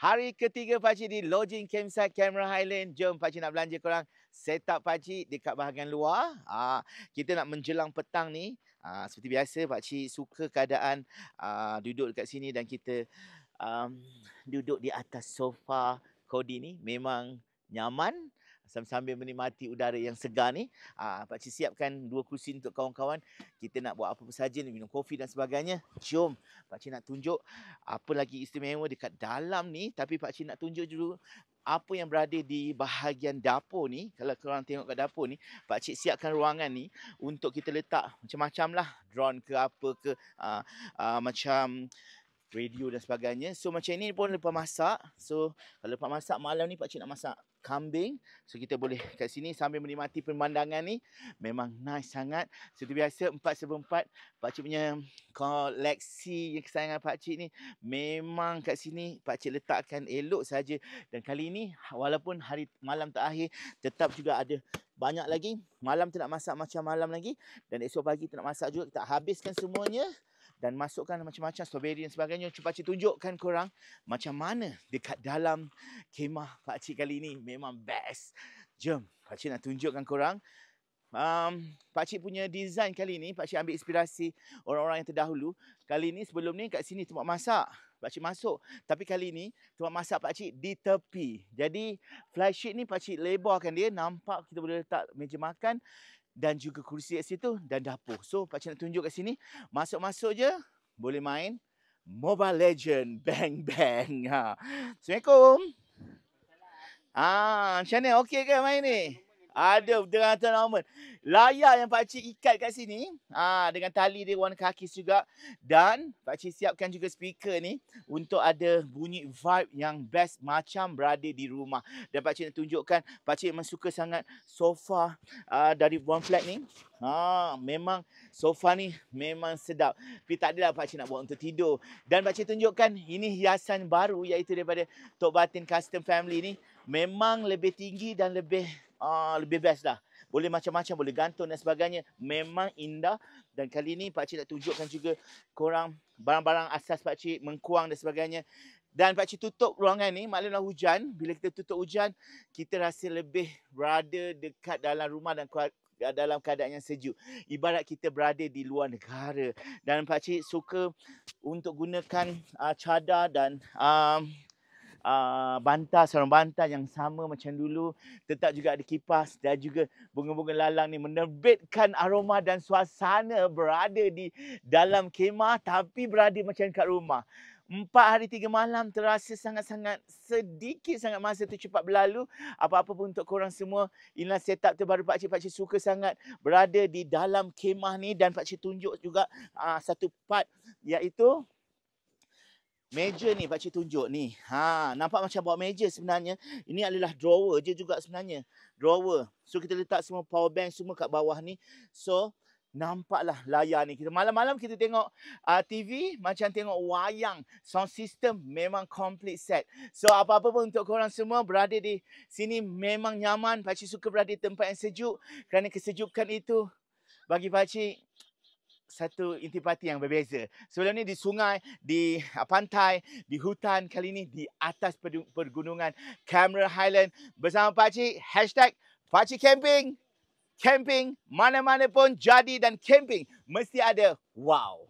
Hari ketiga pakcik di Lodging Campsite Cameron Highland. Jom pakcik nak belanja korang set up pakcik dekat bahagian luar. Kita nak menjelang petang ni. Seperti biasa pakcik suka keadaan duduk dekat sini dan kita duduk di atas sofa Kodi ni. Memang nyaman sambil menikmati udara yang segar ni. Pakcik siapkan 2 kerusi untuk kawan-kawan. Kita nak buat apa-apa saja, minum kopi dan sebagainya. Jom, pakcik nak tunjuk apa lagi istimewa dekat dalam ni. Tapi pakcik nak tunjuk dulu apa yang berada di bahagian dapur ni. Kalau korang tengok kat dapur ni, pakcik siapkan ruangan ni untuk kita letak macam-macam lah. Drone ke apa ke, macam radio dan sebagainya. So macam ni pun lepas masak. So kalau lepas masak malam ni pakcik nak masak kambing. So kita boleh kat sini sambil menikmati pemandangan ni. Memang nice sangat. Seperti biasa 4x4 pakcik punya koleksi yang kesayangan pakcik ni. Memang kat sini pakcik letakkan elok saja. Dan kali ni walaupun hari malam terakhir, tetap juga ada banyak lagi. Malam tu nak masak macam malam lagi. Dan esok pagi tu nak masak juga. Kita habiskan semuanya. Dan masukkan macam-macam strawberry dan sebagainya. Cuba pakcik tunjukkan korang macam mana dekat dalam kemah pakcik kali ni. Memang best. Jom, pakcik nak tunjukkan korang. Pakcik punya design kali ni, pakcik ambil inspirasi orang-orang yang terdahulu. Kali ni sebelum ni kat sini tempat masak. Pakcik masuk. Tapi kali ni tempat masak pakcik di tepi. Jadi flysheet ni pakcik lebarkan dia. Nampak kita boleh letak meja makan. Dan juga kursi kat situ dan dapur. So pakcik nak tunjuk kat sini. Masuk-masuk je boleh main Mobile Legend. Bang bang. Assalamualaikum. Macam mana? Okey ke main ni? Ada dengan tournament. Layar yang pakcik ikat kat sini, dengan tali dia warna kaki juga. Dan pakcik siapkan juga speaker ni untuk ada bunyi vibe yang best macam berada di rumah. Dan pakcik nak tunjukkan, pakcik memang suka sangat sofa dari One Flat ni. Memang sofa ni memang sedap. Tapi tak adalah pakcik nak buat untuk tidur. Dan pakcik tunjukkan ini hiasan baru iaitu daripada Tok Batin Custom Family ni. Memang lebih tinggi dan lebih best lah. Boleh macam-macam, boleh gantung dan sebagainya. Memang indah. Dan kali ni pakcik nak tunjukkan juga korang barang-barang asas pakcik, mengkuang dan sebagainya. Dan pakcik tutup ruangan ni, maklumlah hujan. Bila kita tutup hujan, kita rasa lebih berada dekat dalam rumah dan dalam keadaan yang sejuk. Ibarat kita berada di luar negara. Dan pakcik suka untuk gunakan cadar dan bantal, sarung bantal yang sama macam dulu. Tetap juga ada kipas dan juga bunga-bunga lalang ni menerbitkan aroma dan suasana berada di dalam kemah tapi berada macam kat rumah. 4 hari 3 malam terasa sangat-sangat sedikit sangat masa tu cepat berlalu. Apa-apa pun untuk korang semua. Inilah setup terbaru pakcik. Pakcik suka sangat berada di dalam kemah ni. Dan pakcik tunjuk juga satu part iaitu meja ni pakcik tunjuk ni. Nampak macam bawa meja sebenarnya. Ini adalah drawer je juga sebenarnya. Drawer. So kita letak semua power bank semua kat bawah ni. So nampaklah layar ni. Kita malam-malam kita tengok TV macam tengok wayang. Sound system memang complete set. So apa-apa pun untuk korang semua berada di sini memang nyaman. Pakcik suka berada di tempat yang sejuk. Kerana kesejukan itu bagi pakcik satu intipati yang berbeza. Sebelum ni di sungai, di pantai, di hutan. Kali ni di atas pergunungan Cameron Highland. Bersama pakcik, #pakcik camping. Camping mana-mana pun jadi dan camping mesti ada wow.